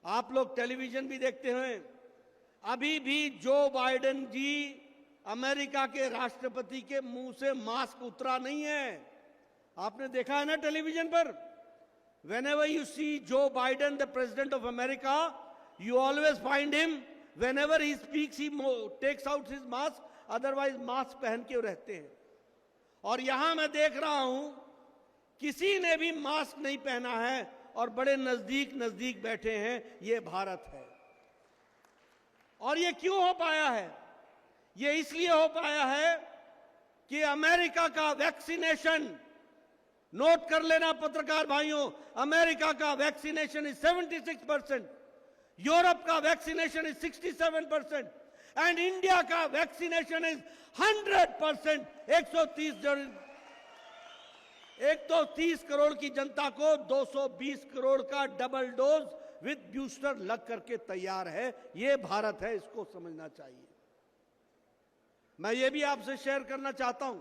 आप लोग टेलीविजन भी देखते हैं, अभी भी जो बाइडेन जी अमेरिका के राष्ट्रपति के मुंह से मास्क उतरा नहीं है। आपने देखा है ना टेलीविजन पर। Whenever you see Joe Biden, the president of America, you always find him, whenever he speaks, he takes out his mask, otherwise mask पहन के रहते हैं। और यहां मैं देख रहा हूं किसी ने भी मास्क नहीं पहना है और बड़े नजदीक नजदीक बैठे हैं। ये भारत है। और ये क्यों हो पाया है? ये इसलिए हो पाया है कि अमेरिका का वैक्सीनेशन, नोट कर लेना पत्रकार भाइयों, अमेरिका का वैक्सीनेशन इज 76%, यूरोप का वैक्सीनेशन इज 67% एंड इंडिया का वैक्सीनेशन इज 100%। 130 करोड़ की जनता को 220 करोड़ का डबल डोज विद बूस्टर लग करके तैयार है। ये भारत है, इसको समझना चाहिए। मैं ये भी आपसे शेयर करना चाहता हूं,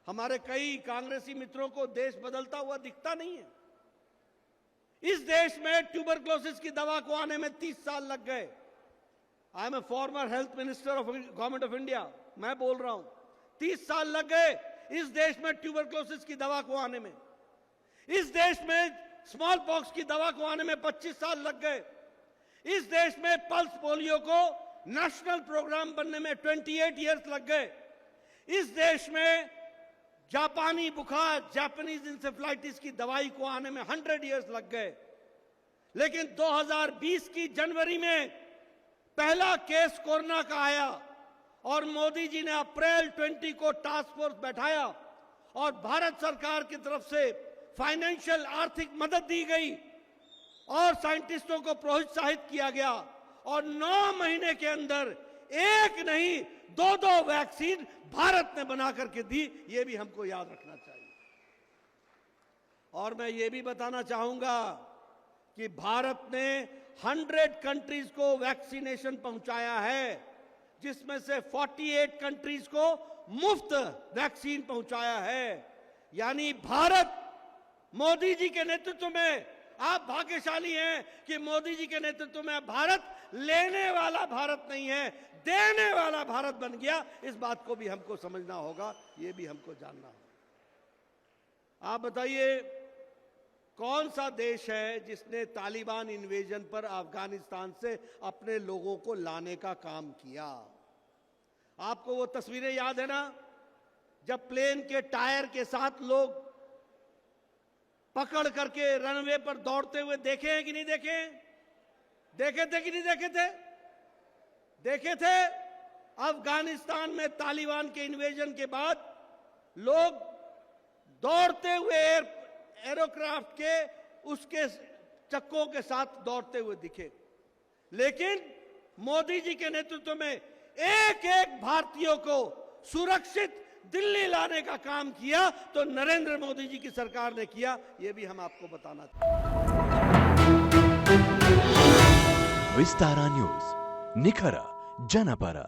हमारे कई कांग्रेसी मित्रों को देश बदलता हुआ दिखता नहीं है। इस देश में ट्यूबरक्लोसिस की दवा को आने में 30 साल लग गए। I am a former health minister of government of India, मैं बोल रहा हूं 30 साल लग गए इस देश में ट्यूबरक्लोसिस की दवा को आने में। इस देश में स्मॉल पॉक्स की दवा को आने में 25 साल लग गए। इस देश में पल्स पोलियो को नेशनल प्रोग्राम बनने में 28 इयर्स लग गए। इस देश में जापानी बुखार, जापानीज इंसेफ्लाइटिस की दवाई को आने में 100 इयर्स लग गए। लेकिन 2020 की जनवरी में पहला केस कोरोना का आया और मोदी जी ने अप्रैल 20 को टास्क फोर्स बैठाया और भारत सरकार की तरफ से फाइनेंशियल आर्थिक मदद दी गई और साइंटिस्टों को प्रोत्साहित किया गया और 9 महीने के अंदर एक नहीं 2 वैक्सीन भारत ने बना करके दी। ये भी हमको याद रखना चाहिए। और मैं ये भी बताना चाहूंगा कि भारत ने 100 कंट्रीज को वैक्सीनेशन पहुंचाया है, जिसमें से 48 कंट्रीज को मुफ्त वैक्सीन पहुंचाया है। यानी भारत मोदी जी के नेतृत्व में, आप भाग्यशाली हैं कि मोदी जी के नेतृत्व में भारत लेने वाला भारत नहीं है, देने वाला भारत बन गया। इस बात को भी हमको समझना होगा, ये भी हमको जानना होगा। आप बताइए कौन सा देश है जिसने तालिबान इन्वेजन पर अफगानिस्तान से अपने लोगों को लाने का काम किया? आपको वो तस्वीरें याद है ना, जब प्लेन के टायर के साथ लोग पकड़ करके रनवे पर दौड़ते हुए देखे हैं कि नहीं देखे? देखे थे कि नहीं देखे थे? देखे थे। अफगानिस्तान में तालिबान के इन्वेजन के बाद लोग दौड़ते हुए एरोक्राफ्ट के उसके चक्कों के साथ दौड़ते हुए दिखे। लेकिन मोदी जी के नेतृत्व में एक एक भारतीयों को सुरक्षित दिल्ली लाने का काम किया तो नरेंद्र मोदी जी की सरकार ने किया। यह भी हम आपको बताना चाहते हैं। विस्तारा न्यूज, निखर जनपरा।